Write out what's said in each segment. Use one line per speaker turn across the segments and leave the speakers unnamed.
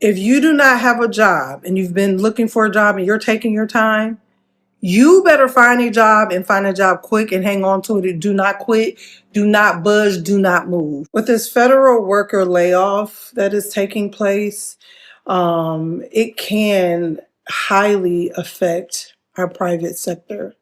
If you do not have a job and you've been looking for a job and you're taking your time, you better find a job and find a job quick and hang on to it. Do not quit. Do not budge. Do not move. With this federal worker layoff that is taking place, it can highly affect our private sector.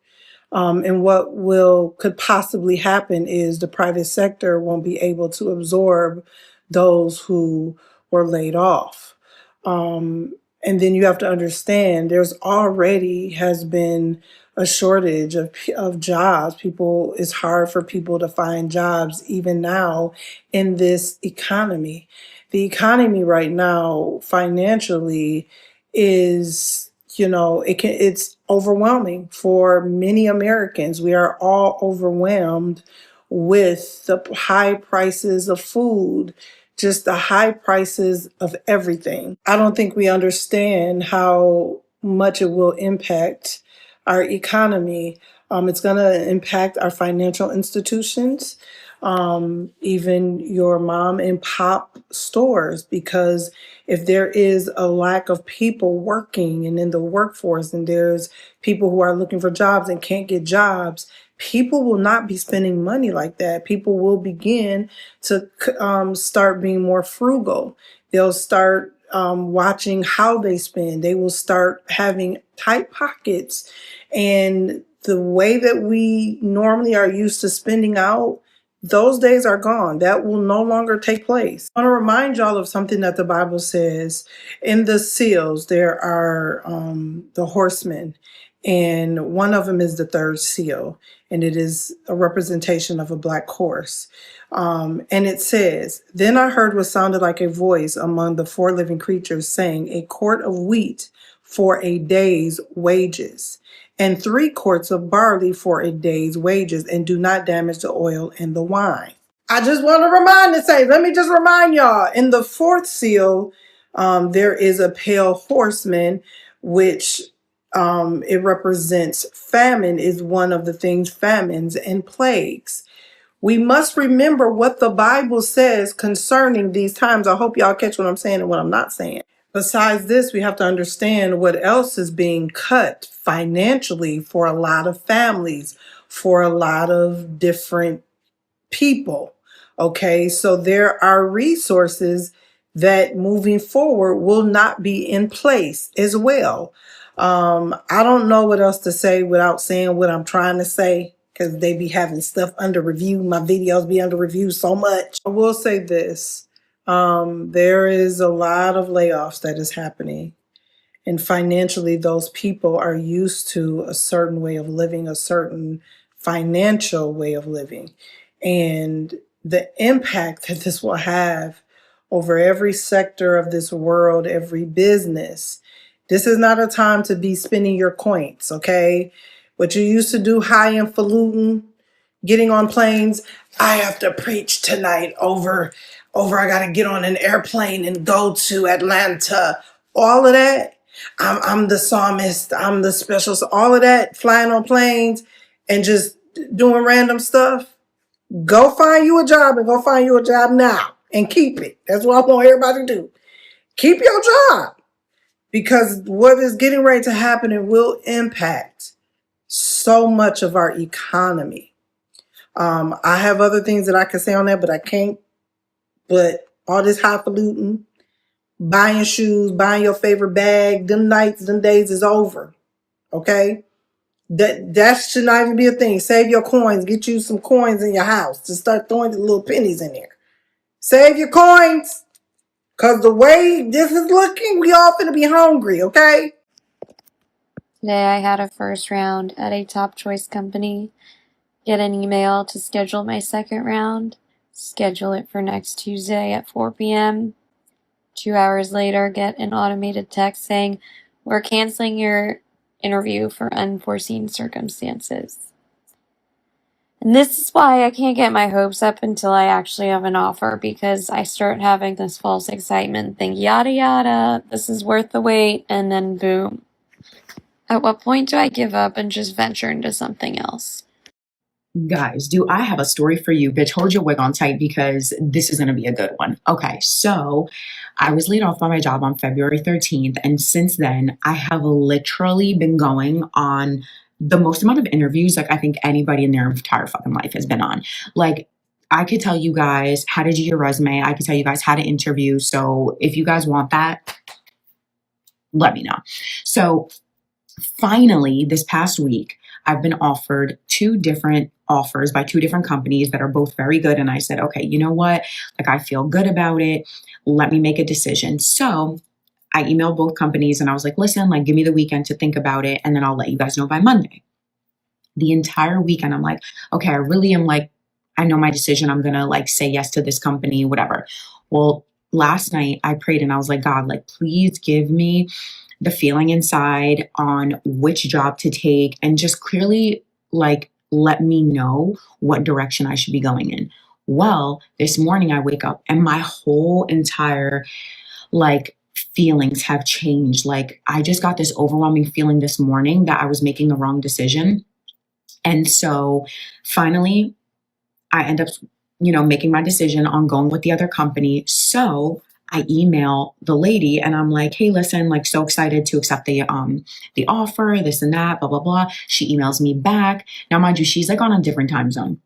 And what could possibly happen is the private sector won't be able to absorb those who were laid off. Um, and then you have to understand there's already has been a shortage of jobs. It's hard for people to find jobs even now in this economy. The economy right now financially is, it's overwhelming for many Americans. We are all overwhelmed with the high prices of food, just the high prices of everything. I don't think we understand how much it will impact our economy. It's going to impact our financial institutions, even your mom and pop stores, because if there is a lack of people working and in the workforce, and there's people who are looking for jobs and can't get jobs, people will not be spending money like that. People will begin to start being more frugal. They'll start watching how they spend. They will start having tight pockets. And the way that we normally are used to spending out, those days are gone. That will no longer take place. I want to remind y'all of something that the Bible says. In the seals, there are the horsemen, and one of them is the third seal, and it is a representation of a black horse. And it says, "Then I heard what sounded like a voice among the four living creatures saying, a quart of wheat for a day's wages, and 3 quarts of barley for a day's wages, and do not damage the oil and the wine." I just want to remind the saints, let me just remind y'all, in the fourth seal, there is a pale horseman, which it represents famine, is one of the things, famines and plagues. We must remember what the Bible says concerning these times. I hope y'all catch what I'm saying and what I'm not saying. Besides this, we have to understand what else is being cut financially for a lot of families, for a lot of different people. Okay, so there are resources that moving forward will not be in place as well. I don't know what else to say without saying what I'm trying to say, because they be having stuff under review. My videos be under review so much. I will say this. There is a lot of layoffs that is happening. And financially, those people are used to a certain way of living, a certain financial way of living. And the impact that this will have over every sector of this world, every business. This is not a time to be spending your coins, okay? What you used to do, high and falutin, getting on planes. I have to preach tonight over I got to get on an airplane and go to Atlanta. All of that. I'm the psalmist. I'm the specialist. All of that, flying on planes and just doing random stuff. Go find you a job, and go find you a job now and keep it. That's what I want everybody to do. Keep your job, because what is getting ready to happen, it will impact so much of our economy. I have other things that I could say on that, but I can't. But all this highfalutin, buying shoes, buying your favorite bag, them nights, them days is over. Okay? That should not even be a thing. Save your coins. Get you some coins in your house. Just start throwing the little pennies in there. Save your coins. Because the way this is looking, we all finna be hungry, okay?
Today I had a first round at a top choice company. Get an email to schedule my second round. Schedule it for next Tuesday at 4 p.m. 2 hours later, get an automated text saying, "We're canceling your interview for unforeseen circumstances." And this is why I can't get my hopes up until I actually have an offer, because I start having this false excitement, think yada yada, this is worth the wait, and then boom. At what point do I give up and just venture into something else?
Guys, do I have a story for you? Bitch, hold your wig on tight, because this is going to be a good one. Okay, so I was laid off by my job on February 13th. And since then, I have literally been going on the most amount of interviews like I think anybody in their entire fucking life has been on. Like, I could tell you guys how to do your resume. I could tell you guys how to interview. So if you guys want that, let me know. So finally, this past week, I've been offered two different offers by two different companies that are both very good. And I said, okay, you know what? Like, I feel good about it. Let me make a decision. So I emailed both companies and I was like, listen, like, give me the weekend to think about it. And then I'll let you guys know by Monday. The entire weekend, I'm like, okay, I really am like, I know my decision. I'm going to like say yes to this company, whatever. Well, last night I prayed and I was like, God, like, please give me the feeling inside on which job to take and just clearly like let me know what direction I should be going in. Well, this morning I wake up and my whole entire like feelings have changed. Like, I just got this overwhelming feeling this morning that I was making the wrong decision. And so finally I end up, making my decision on going with the other company. So I email the lady and I'm like, hey, listen, like, so excited to accept the offer, this and that, blah, blah, blah. She emails me back. Now, mind you, she's like on a different time zone.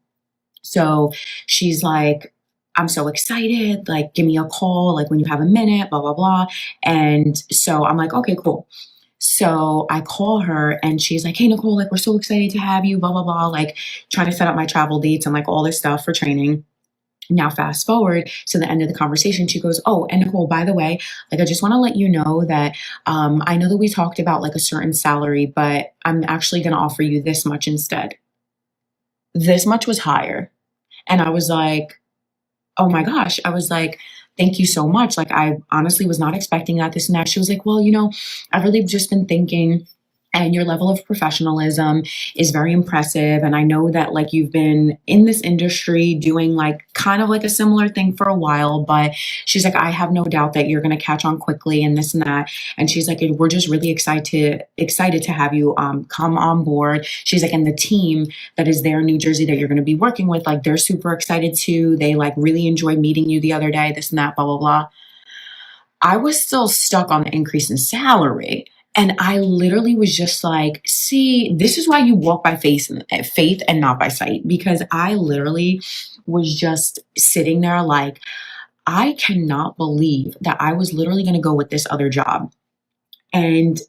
So she's like, I'm so excited. Like, give me a call, like when you have a minute, blah, blah, blah. And so I'm like, okay, cool. So I call her and she's like, hey, Nicole, like, we're so excited to have you, blah, blah, blah, like trying to set up my travel dates and like all this stuff for training. Now, fast forward to the end of the conversation, she goes, oh, and Nicole, by the way, like, I just want to let you know that I know that we talked about like a certain salary, but I'm actually going to offer you this much instead. This much was higher. And I was like, oh my gosh. I was like, thank you so much. Like, I honestly was not expecting that, this and that. She was like, well, I've really just been thinking, and your level of professionalism is very impressive. And I know that like you've been in this industry doing like kind of like a similar thing for a while, but she's like, I have no doubt that you're going to catch on quickly and this and that. And she's like, we're just really excited to have you come on board. She's like, and the team that is there in New Jersey that you're going to be working with, like, they're super excited too. They like really enjoyed meeting you the other day, this and that, blah, blah, blah. I was still stuck on the increase in salary. And I literally was just like, see, this is why you walk by faith and not by sight. Because I literally was just sitting there like, I cannot believe that I was literally going to go with this other job. And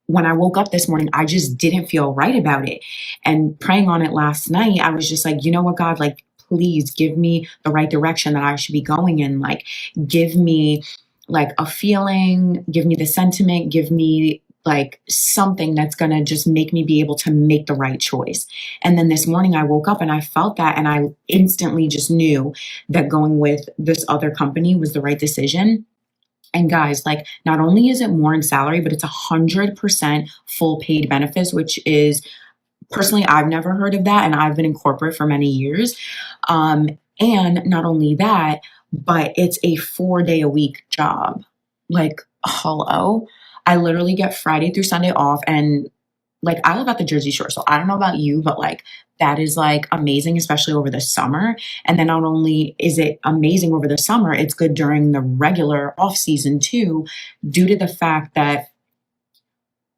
when I woke up this morning, I just didn't feel right about it. And praying on it last night, I was just like, you know what, God, like, please give me the right direction that I should be going in. Like, give me like a feeling, give me the sentiment, give me like something that's going to just make me be able to make the right choice. And then this morning I woke up and I felt that, and I instantly just knew that going with this other company was the right decision. And guys, like, not only is it more in salary, but it's 100% full paid benefits, which is, personally, I've never heard of that. And I've been in corporate for many years. And not only that, but it's a 4-day-a-week job. Like, hello? I literally get Friday through Sunday off. And like, I live at the Jersey Shore. So I don't know about you, but like, that is like amazing, especially over the summer. And then not only is it amazing over the summer, it's good during the regular off season too, due to the fact that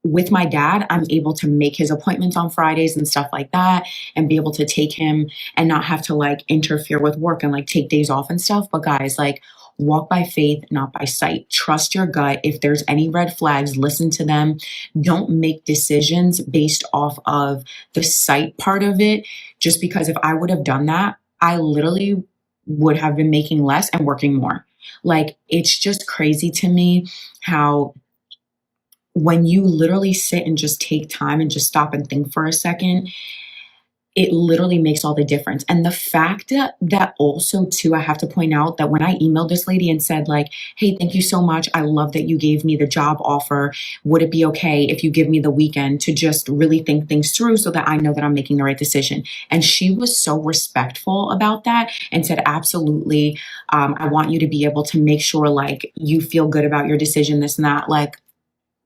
with my dad, I'm able to make his appointments on Fridays and stuff like that, and be able to take him and not have to like interfere with work and like take days off and stuff. But guys, like, walk by faith, not by sight. Trust your gut. If there's any red flags, listen to them. Don't make decisions based off of the sight part of it. Just because if I would have done that, I literally would have been making less and working more. Like, it's just crazy to me how when you literally sit and just take time and just stop and think for a second, it literally makes all the difference. And the fact that also too, I have to point out that when I emailed this lady and said like, hey, thank you so much. I love that you gave me the job offer. Would it be okay if you give me the weekend to just really think things through so that I know that I'm making the right decision? And she was so respectful about that and said, absolutely. I want you to be able to make sure like you feel good about your decision, this and that. Like,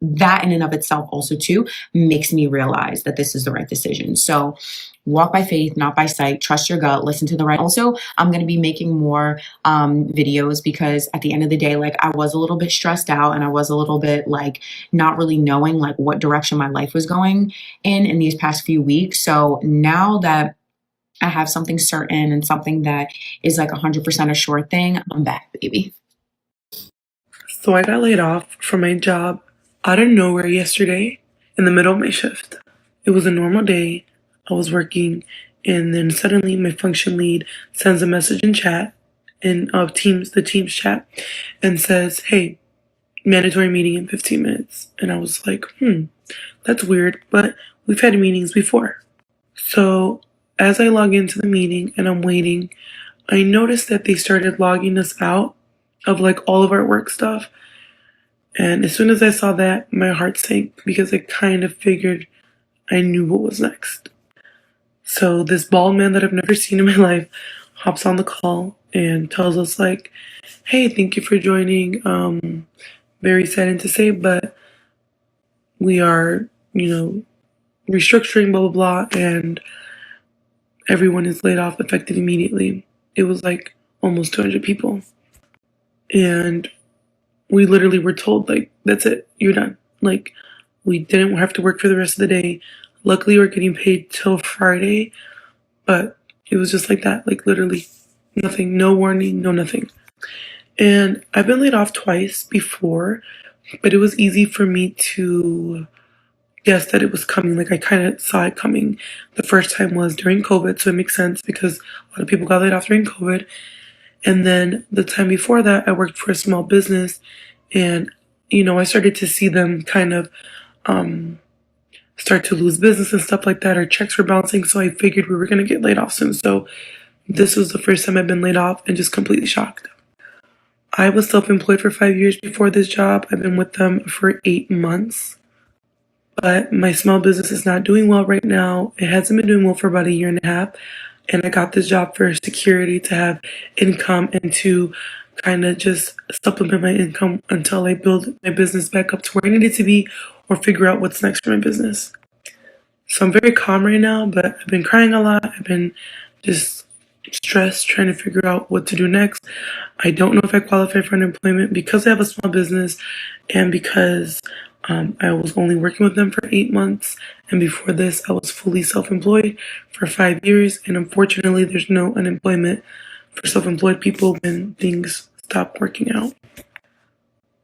that in and of itself also too makes me realize that this is the right decision. So walk by faith, not by sight, trust your gut, listen to the right. Also, I'm going to be making more videos because at the end of the day, like I was a little bit stressed out and I was a little bit like not really knowing like what direction my life was going in these past few weeks. So now that I have something certain and something that is like 100% a sure thing, I'm back, baby.
So I got laid off from my job out of nowhere yesterday in the middle of my shift. It was a normal day. I was working, and then suddenly my function lead sends a message in chat, in the Teams chat, and says, "Hey, mandatory meeting in 15 minutes." And I was like, that's weird, but we've had meetings before. So as I log into the meeting and I'm waiting, I noticed that they started logging us out of like all of our work stuff. And as soon as I saw that, my heart sank because I kind of figured I knew what was next. So this bald man that I've never seen in my life hops on the call and tells us like, "Hey, thank you for joining. Very saddened to say, but we are, restructuring, blah, blah, blah, and everyone is laid off effective immediately." It was like almost 200 people. And we literally were told, like, that's it, you're done. Like, we didn't have to work for the rest of the day. Luckily, we're getting paid till Friday, but it was just like that, like, literally nothing, no warning, no nothing. And I've been laid off twice before, but it was easy for me to guess that it was coming. Like, I kind of saw it coming. The first time was during COVID, so it makes sense because a lot of people got laid off during COVID. And then the time before that, I worked for a small business, and I started to see them kind of start to lose business and stuff like that. Our checks were bouncing, so I figured we were going to get laid off soon. So this was the first time I've been laid off and just completely shocked. I was self-employed for 5 years before this job. I've been with them for 8 months. But my small business is not doing well right now. It hasn't been doing well for about a year and a half. And I got this job for security, to have income and to kind of just supplement my income until I build my business back up to where I need it to be, or figure out what's next for my business. So I'm very calm right now, but I've been crying a lot. I've been just stressed trying to figure out what to do next. I don't know if I qualify for unemployment because I have a small business and because I was only working with them for 8 months. And before this, I was fully self-employed for 5 years. And unfortunately, there's no unemployment for self-employed people when things stop working out.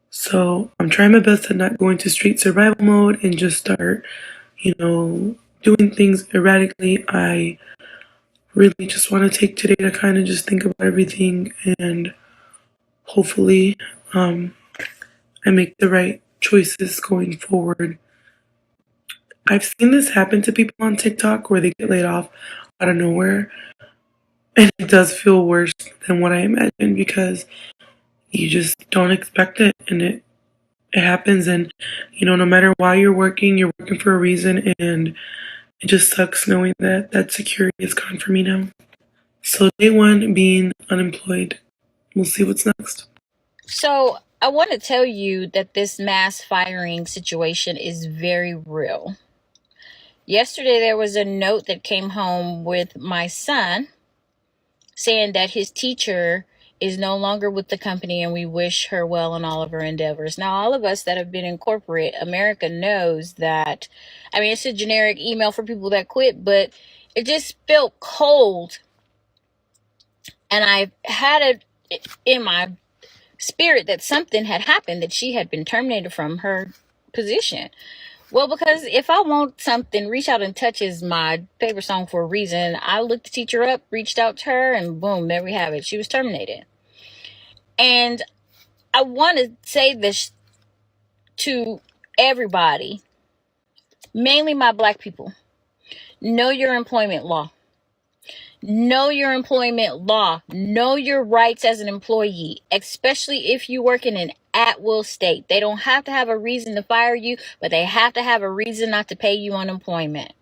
So I'm trying my best to not go into straight survival mode and just start, doing things erratically. I really just want to take today to kind of just think about everything, and hopefully I make the right choices going forward. I've seen this happen to people on TikTok where they get laid off out of nowhere, and it does feel worse than what I imagined because you just don't expect it, and it happens. And no matter why you're working for a reason, and it just sucks knowing that that security is gone for me now. So day one, being unemployed. We'll see what's next.
So I want to tell you that this mass firing situation is very real. Yesterday, there was a note that came home with my son saying that his teacher is no longer with the company and we wish her well in all of her endeavors. Now, all of us that have been in corporate America knows that, I mean, it's a generic email for people that quit, but it just felt cold. And I had it in my spirit that something had happened, that she had been terminated from her position. Well, because if I want something, reach out and touch is my favorite song for a reason. I looked the teacher up, reached out to her, and boom, there we have it. She was terminated. And I want to say this to everybody, mainly my black people. Know your employment law. Know your employment law. Know your rights as an employee, especially if you work in an at-will state. They don't have to have a reason to fire you, but they have to have a reason not to pay you unemployment.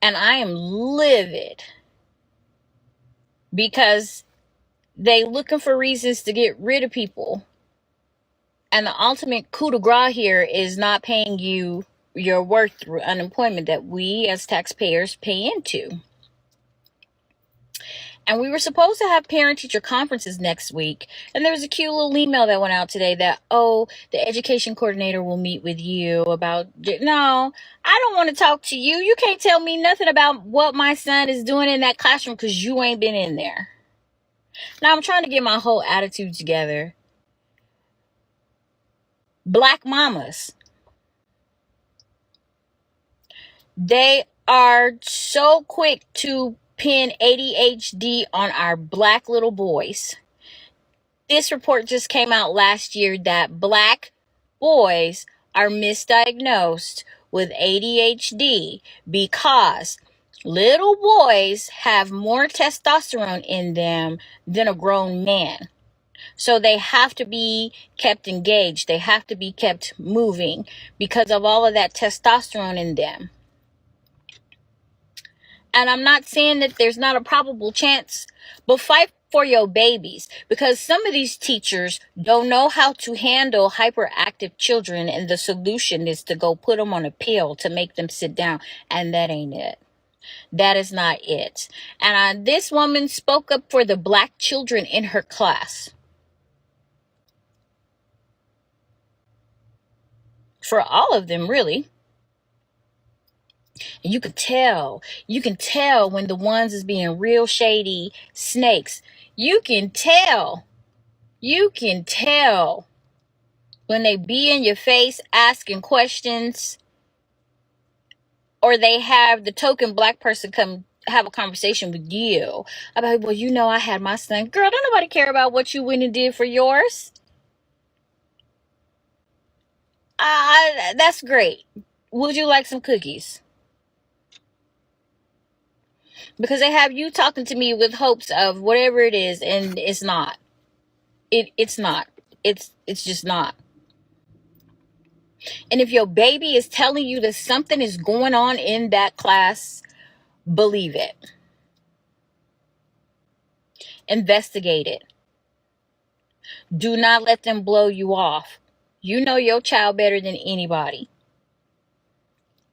And I am livid because they looking for reasons to get rid of people And the ultimate coup de grace here is not paying you your worth through unemployment that we as taxpayers pay into. And we were supposed to have parent-teacher conferences next week. And there was a cute little email that went out today that, oh, the education coordinator will meet with you about... No, I don't want to talk to you. You can't tell me nothing about what my son is doing in that classroom because you ain't been in there. Now, I'm trying to get my whole attitude together. Black mamas, they are so quick to pin ADHD on our black little boys. This report just came out last year that black boys are misdiagnosed with ADHD because little boys have more testosterone in them than a grown man. So they have to be kept engaged. They have to be kept moving because of all of that testosterone in them. And I'm not saying that there's not a probable chance, but fight for your babies, because some of these teachers don't know how to handle hyperactive children, and the solution is to go put them on a pill to make them sit down, and that ain't it. That is not it. And this woman spoke up for the black children in her class. For all of them, really. And you can tell when the ones is being real shady snakes. You can tell when they be in your face asking questions, or they have the token black person come have a conversation with you about, well, you know, I had my son. Girl, don't nobody care about what you went and did for yours. That's great. Would you like some cookies? Because they have you talking to me with hopes of whatever it is, and it's not. It's not. It's just not. And if your baby is telling you that something is going on in that class, believe it. Investigate it. Do not let them blow you off. You know your child better than anybody.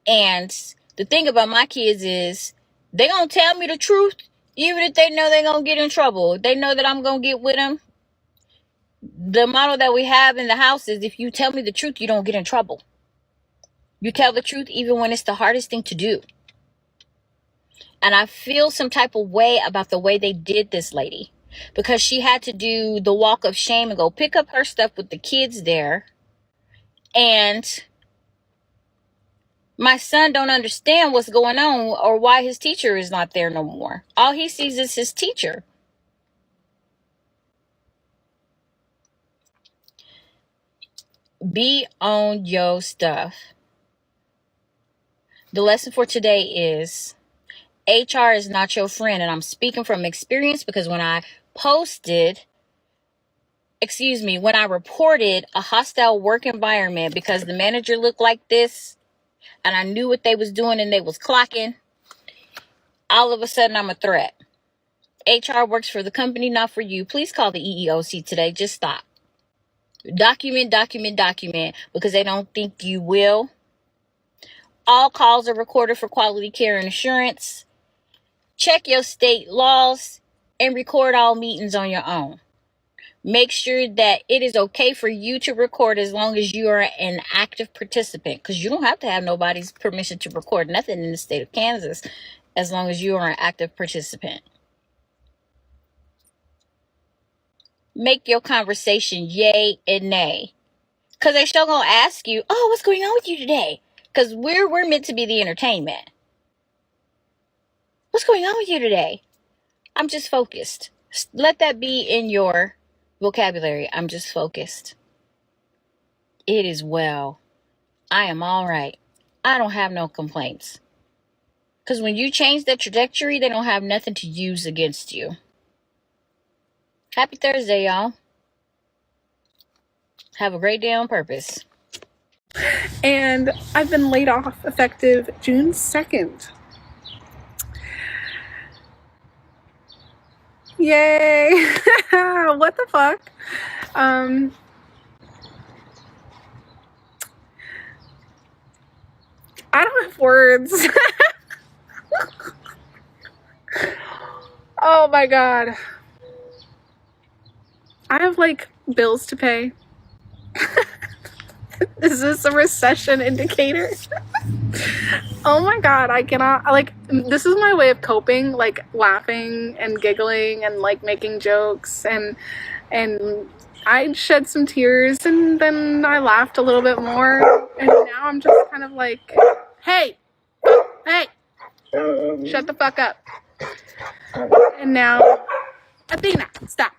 And the thing about my kids is they gonna tell me the truth, even if they know they're gonna get in trouble. They know that I'm gonna get with them. The model that we have in the house is, if you tell me the truth, you don't get in trouble. You tell the truth even when it's the hardest thing to do. And I feel some type of way about the way they did this lady, because she had to do the walk of shame and go pick up her stuff with the kids there. And my son don't understand what's going on or why his teacher is not there no more. All he sees is his teacher. Be on your stuff. The lesson for today is HR is not your friend. And I'm speaking from experience, because when I reported a hostile work environment because the manager looked like this, and I knew what they was doing and they was clocking, all of a sudden I'm a threat. HR works for the company, not for you. Please call the EEOC today. Just stop. Document, because they don't think you will. All calls are recorded for quality care and assurance. Check your state laws and record all meetings on your own. Make sure that it is okay for you to record as long as you are an active participant, because you don't have to have nobody's permission to record nothing in the state of Kansas as long as you are an active participant. Make your conversation yay and nay, because they still gonna ask you, oh, what's going on with you today? Because we're meant to be the entertainment. What's going on with you today? I'm just focused. Let that be in your vocabulary. I'm just focused. It is well. I am all right. I don't have no complaints. Because when you change that trajectory, they don't have nothing to use against you. Happy Thursday, y'all. Have a great day on purpose.
And I've been laid off effective June 2nd. Yay! What the fuck? I don't have words. Oh my god. I have like bills to pay. Is this a recession indicator? Oh my god, I cannot, like, this is my way of coping, like laughing and giggling and like making jokes, and I shed some tears and then I laughed a little bit more, and now I'm just kind of like, hey, shut the fuck up. And now, Athena, stop.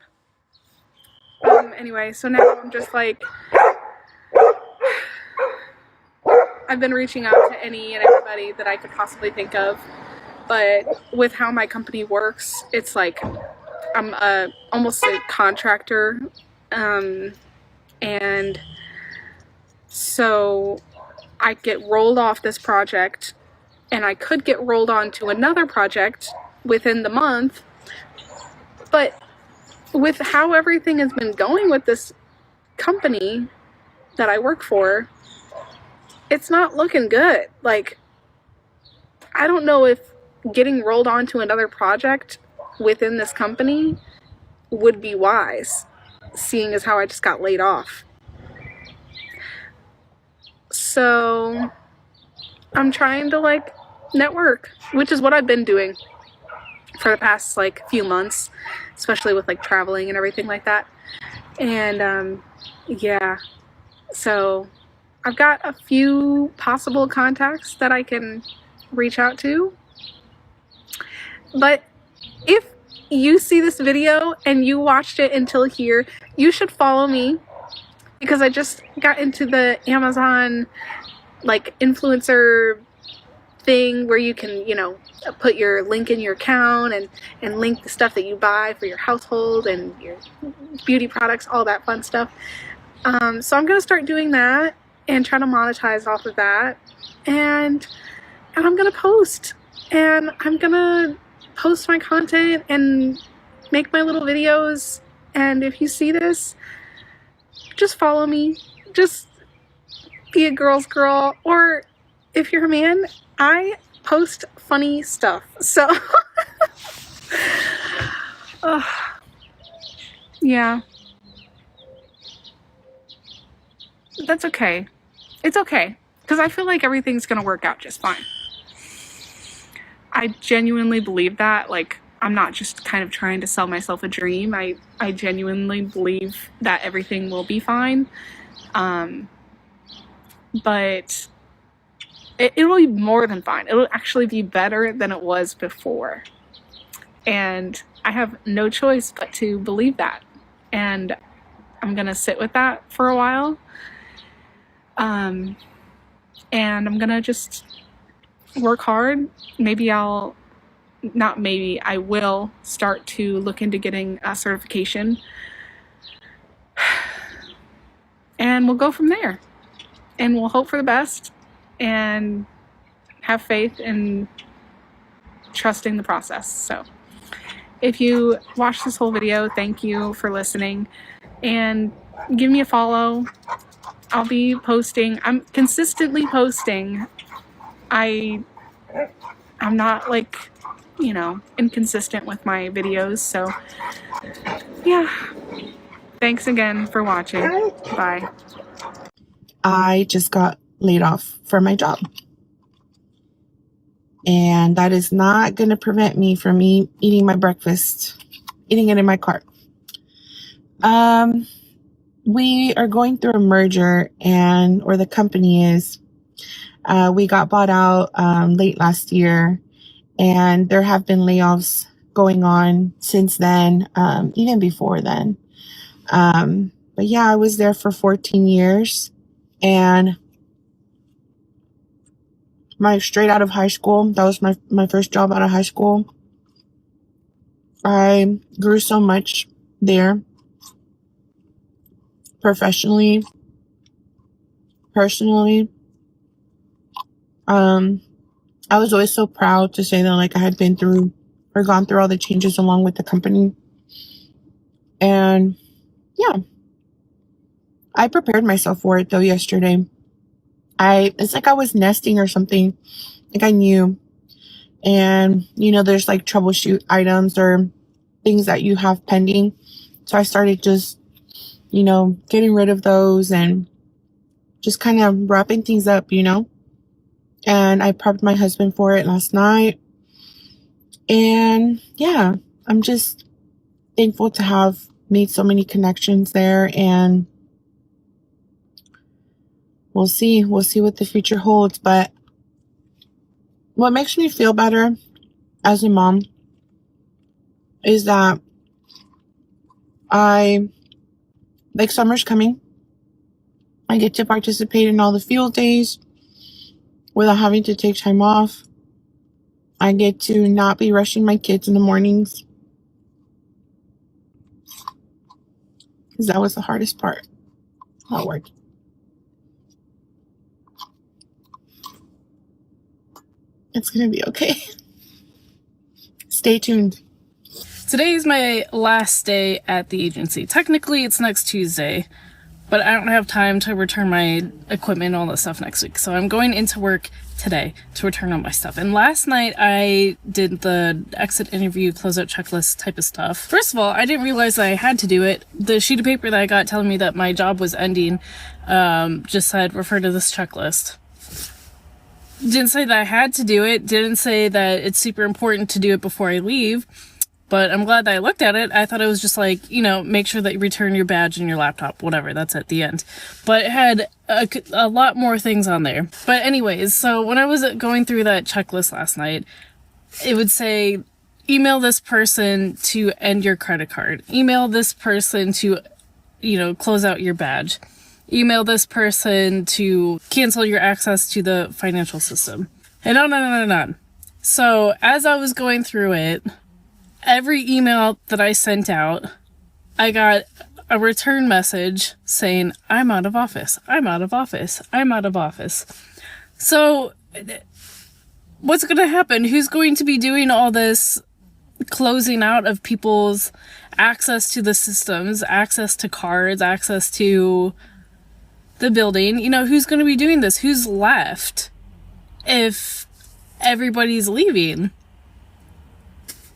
Anyway, so now I'm just like, I've been reaching out to any and everybody that I could possibly think of, but with how my company works, it's like I'm almost a contractor, and so I get rolled off this project, and I could get rolled on to another project within the month, but with how everything has been going with this company that I work for, it's not looking good. Like, I don't know if getting rolled onto another project within this company would be wise, seeing as how I just got laid off. So I'm trying to like network, which is what I've been doing for the past like few months, especially with like traveling and everything like that. And yeah, so I've got a few possible contacts that I can reach out to. But if you see this video and you watched it until here, you should follow me, because I just got into the Amazon like influencer thing where you can, you know, put your link in your account and link the stuff that you buy for your household and your beauty products, all that fun stuff. So I'm gonna start doing that and try to monetize off of that, and I'm gonna post, and I'm gonna post my content and make my little videos. And if you see this, just follow me, just be a girl's girl, or if you're a man, I post funny stuff, so yeah, that's okay. It's okay, because I feel like everything's gonna work out just fine. I genuinely believe that. Like, I'm not just kind of trying to sell myself a dream. I genuinely believe that everything will be fine. But it will be more than fine. It'll actually be better than it was before. And I have no choice but to believe that. And I'm going to sit with that for a while. And I'm going to just work hard. I will start to look into getting a certification. And we'll go from there. And we'll hope for the best and have faith in trusting the process. So if you watched this whole video, thank you for listening, and give me a follow. I'll be posting. I'm consistently posting. I'm not like, you know, inconsistent with my videos. So yeah, thanks again for watching. Bye.
I just got laid off from my job. And that is not going to prevent me from eating my breakfast, eating it in my car. We are going through a merger, or the company is. We got bought out late last year, and there have been layoffs going on since then, even before then. But yeah, I was there for 14 years, and straight out of high school, that was my first job out of high school. I grew so much there, professionally, personally. I was always so proud to say that, like, I had been through or gone through all the changes along with the company. And yeah, I prepared myself for it though yesterday.
it's like I was nesting or something. Like I knew. And, there's like troubleshoot items or things that you have pending. So I started just, getting rid of those and just kind of wrapping things up, And I prepped my husband for it last night. And yeah, I'm just thankful to have made so many connections there, and we'll see what the future holds. But what makes me feel better as a mom is that summer's coming. I get to participate in all the field days without having to take time off. I get to not be rushing my kids in the mornings, because that was the hardest part. That worked. It's going to be okay. Stay tuned.
Today is my last day at the agency. Technically, it's next Tuesday, but I don't have time to return my equipment and all that stuff next week. So I'm going into work today to return all my stuff. And last night I did the exit interview closeout checklist type of stuff. First of all, I didn't realize that I had to do it. The sheet of paper that I got telling me that my job was ending just said refer to this checklist. Didn't say that I had to do it. Didn't say that it's super important to do it before I leave. But I'm glad that I looked at it. I thought it was just like, make sure that you return your badge and your laptop, whatever. That's at the end. But it had a lot more things on there. But anyways, so when I was going through that checklist last night, it would say, email this person to end your credit card. Email this person to, close out your badge. Email this person to cancel your access to the financial system. And on. So as I was going through it, every email that I sent out, I got a return message saying, I'm out of office. I'm out of office. I'm out of office. So what's going to happen? Who's going to be doing all this closing out of people's access to the systems, access to cards, access to the building? Who's going to be doing this? Who's left if everybody's leaving?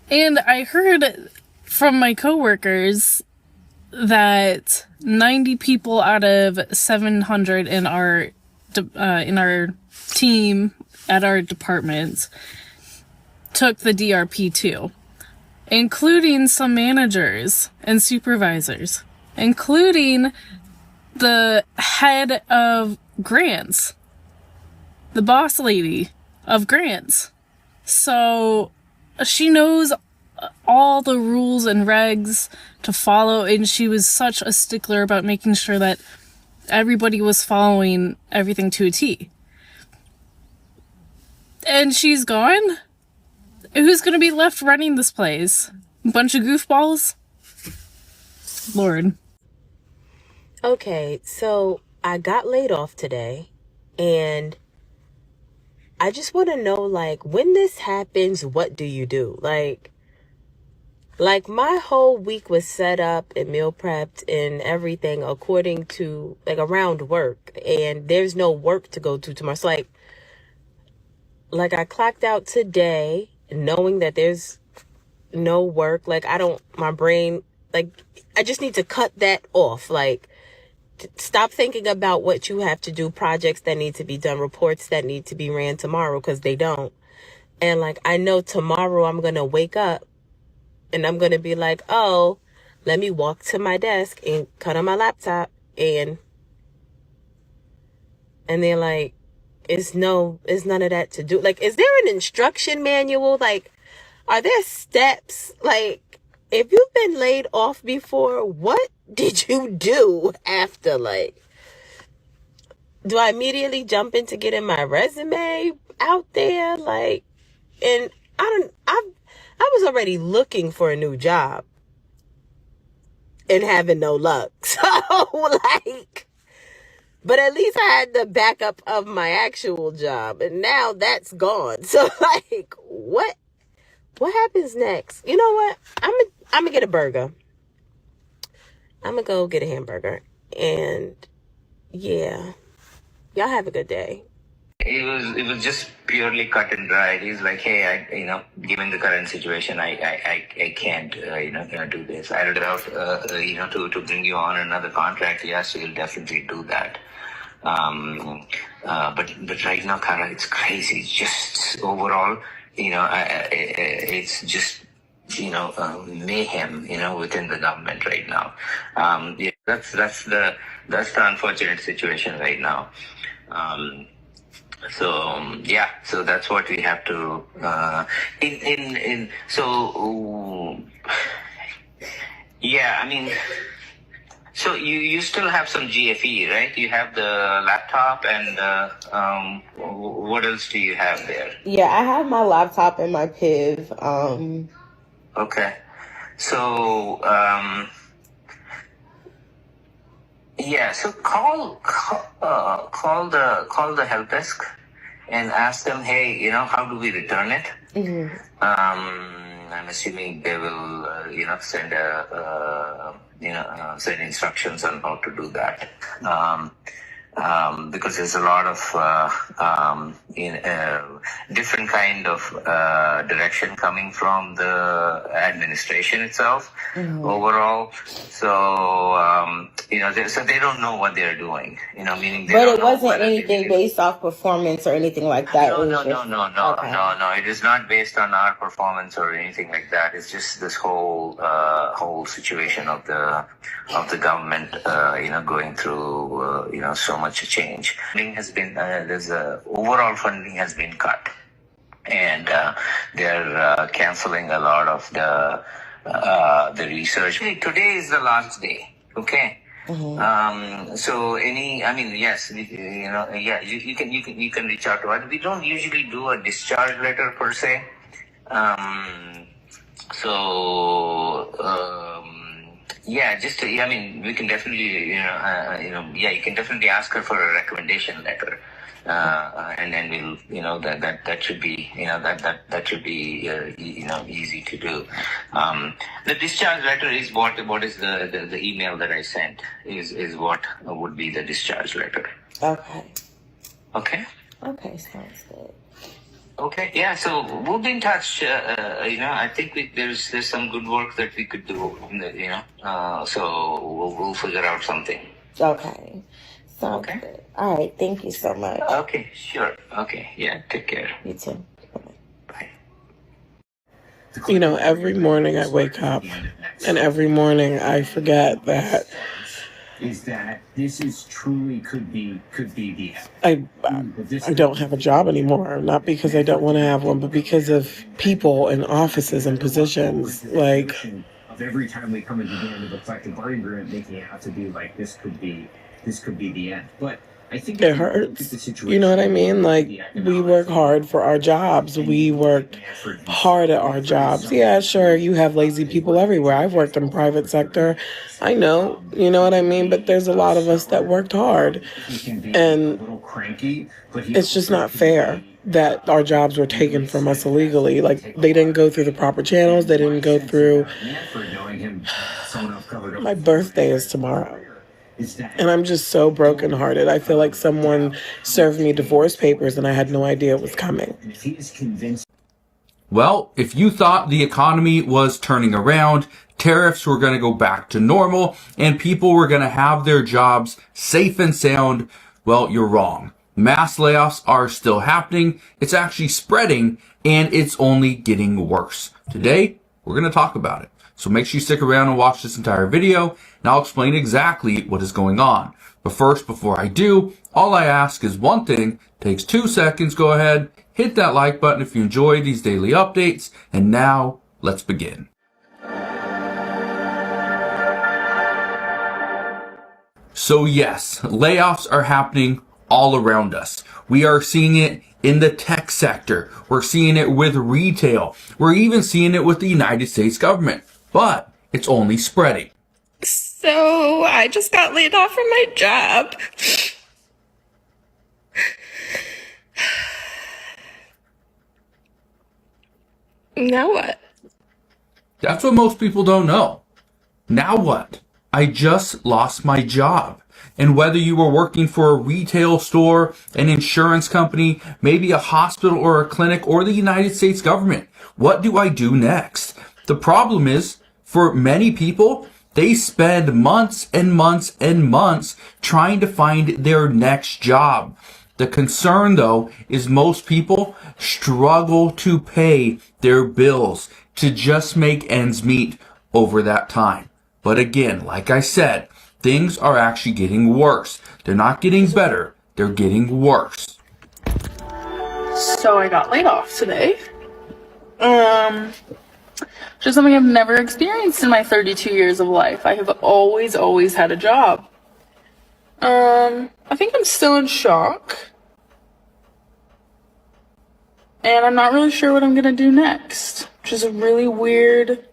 And I heard from my coworkers that 90 people out of 700 in our team at our department took the DRP too, including some managers and supervisors, including the head of grants, the boss lady of grants. So she knows all the rules and regs to follow, and she was such a stickler about making sure that everybody was following everything to a T. And she's gone? Who's gonna be left running this place? A bunch of goofballs? Lord.
Okay, so I got laid off today, and I just want to know, when this happens, what do you do? Like my whole week was set up and meal prepped and everything according to, around work, and there's no work to go to tomorrow. So, I clocked out today knowing that there's no work. My brain, I just need to cut that off. Stop thinking about what you have to do, projects that need to be done, reports that need to be ran tomorrow, because they don't. And I know tomorrow I'm going to wake up and I'm going to be like, oh, let me walk to my desk and cut on my laptop. And then it's none of that to do. Is there an instruction manual? Are there steps? If you've been laid off before, what did you do after? Do I immediately jump into getting my resume out there? And I was already looking for a new job and having no luck. So, but at least I had the backup of my actual job, and now that's gone. So, what happens next? You know what? I'm gonna get a burger. I'm gonna go get a hamburger. And yeah, Y'all have a good day.
It was just purely cut and dried. He's like, hey, given the current situation, I can't, do this. I read out, to bring you on another contract. Yes, we'll definitely do that. But right now, Kara, it's crazy. It's just overall, it's just, mayhem, within the government right now. Yeah, that's the unfortunate situation right now. So that's what we have to so you still have some GFE, right? You have the laptop and what else do you have there?
Yeah, I have my laptop and my PIV.
Okay. So so call the help desk and ask them, hey, how do we return it?
Mm-hmm.
I'm assuming they will, send instructions on how to do that. Because there's a lot of different kind of direction coming from the administration itself overall. So so they don't know what they're doing. Meaning.
But it wasn't anything based off performance or anything like that.
No. It is not based on our performance or anything like that. It's just this whole situation of the government, going through, so much change. Funding has been overall funding has been cut, and they're canceling a lot of the research. Hey, today is the last day. Okay.
Mm-hmm.
So yes, you can reach out to us. We don't usually do a discharge letter per se. We can definitely, you can definitely ask her for a recommendation letter. And then we'll, that should be, that should be, easy to do. The discharge letter is what is the email that I sent is what would be the discharge letter.
Okay.
Okay.
Okay, sounds good.
Okay, yeah. So we'll be in touch. I think there's some good work that we could do. So we'll figure out something.
Okay. Sounds good. All right. Thank you so much.
Okay, sure. Okay, yeah. Take care.
You too.
Bye.
Every morning I wake up, and every morning I forget that
is that this is truly could be the end.
I don't have a job anymore, not because I don't want to have one, but because of people and offices and positions. Like,
of every time we come into the end of a collective bargaining agreement, making it have to be like this could be the end. But I think
it hurts. You know what I mean? Like, we work hard for our jobs. We work hard at our jobs. Yeah, sure, you have lazy people everywhere. I've worked in private sector. I know, you know what I mean? But there's a lot of us that worked hard. And it's just not fair that our jobs were taken from us illegally. Like, they didn't go through the proper channels. They didn't go through... My birthday is tomorrow. And I'm just so brokenhearted. I feel like someone served me divorce papers and I had no idea it was coming.
Well, if you thought the economy was turning around, tariffs were going to go back to normal, and people were going to have their jobs safe and sound, well, you're wrong. Mass layoffs are still happening. It's actually spreading, and it's only getting worse. Today, we're going to talk about it. So make sure you stick around and watch this entire video, and I'll explain exactly what is going on. But first, before I do, all I ask is one thing. Takes 2 seconds. Go ahead, hit that like button if you enjoy these daily updates. And now, let's begin. So yes, layoffs are happening all around us. We are seeing it in the tech sector. We're seeing it with retail. We're even seeing it with the United States government. But it's only spreading.
So I just got laid off from my job. Now what?
That's what most people don't know. Now what? I just lost my job. And whether you were working for a retail store, an insurance company, maybe a hospital or a clinic, or the United States government, what do I do next? The problem is, for many people, they spend months and months and months trying to find their next job. The concern, though, is most people struggle to pay their bills to just make ends meet over that time. But again, like I said, things are actually getting worse. They're not getting better. They're getting worse.
So I got laid off today. Just something I've never experienced in my 32 years of life. I have always had a job. I think I'm still in shock. And I'm not really sure what I'm gonna do next, which is a really weird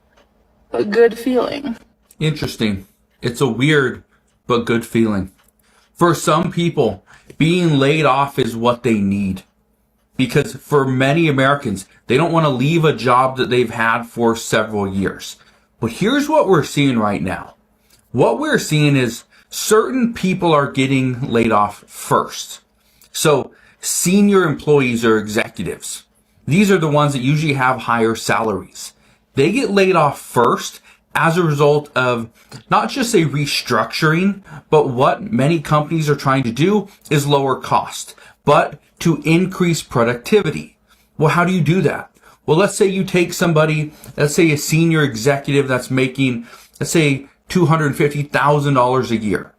but good feeling.
Interesting. It's a weird but good feeling. For some people, being laid off is what they need. Because for many Americans, they don't want to leave a job that they've had for several years. But here's what we're seeing right now. What we're seeing is certain people are getting laid off first. So senior employees or executives, these are the ones that usually have higher salaries. They get laid off first as a result of not just a restructuring, but what many companies are trying to do is lower cost, but to increase productivity. Well, how do you do that? Well, let's say you take somebody, let's say a senior executive that's making, let's say $250,000 a year.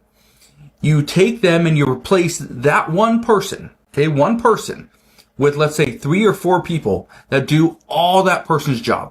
You take them and you replace that one person, okay, one person with, let's say, 3 or 4 people that do all that person's job.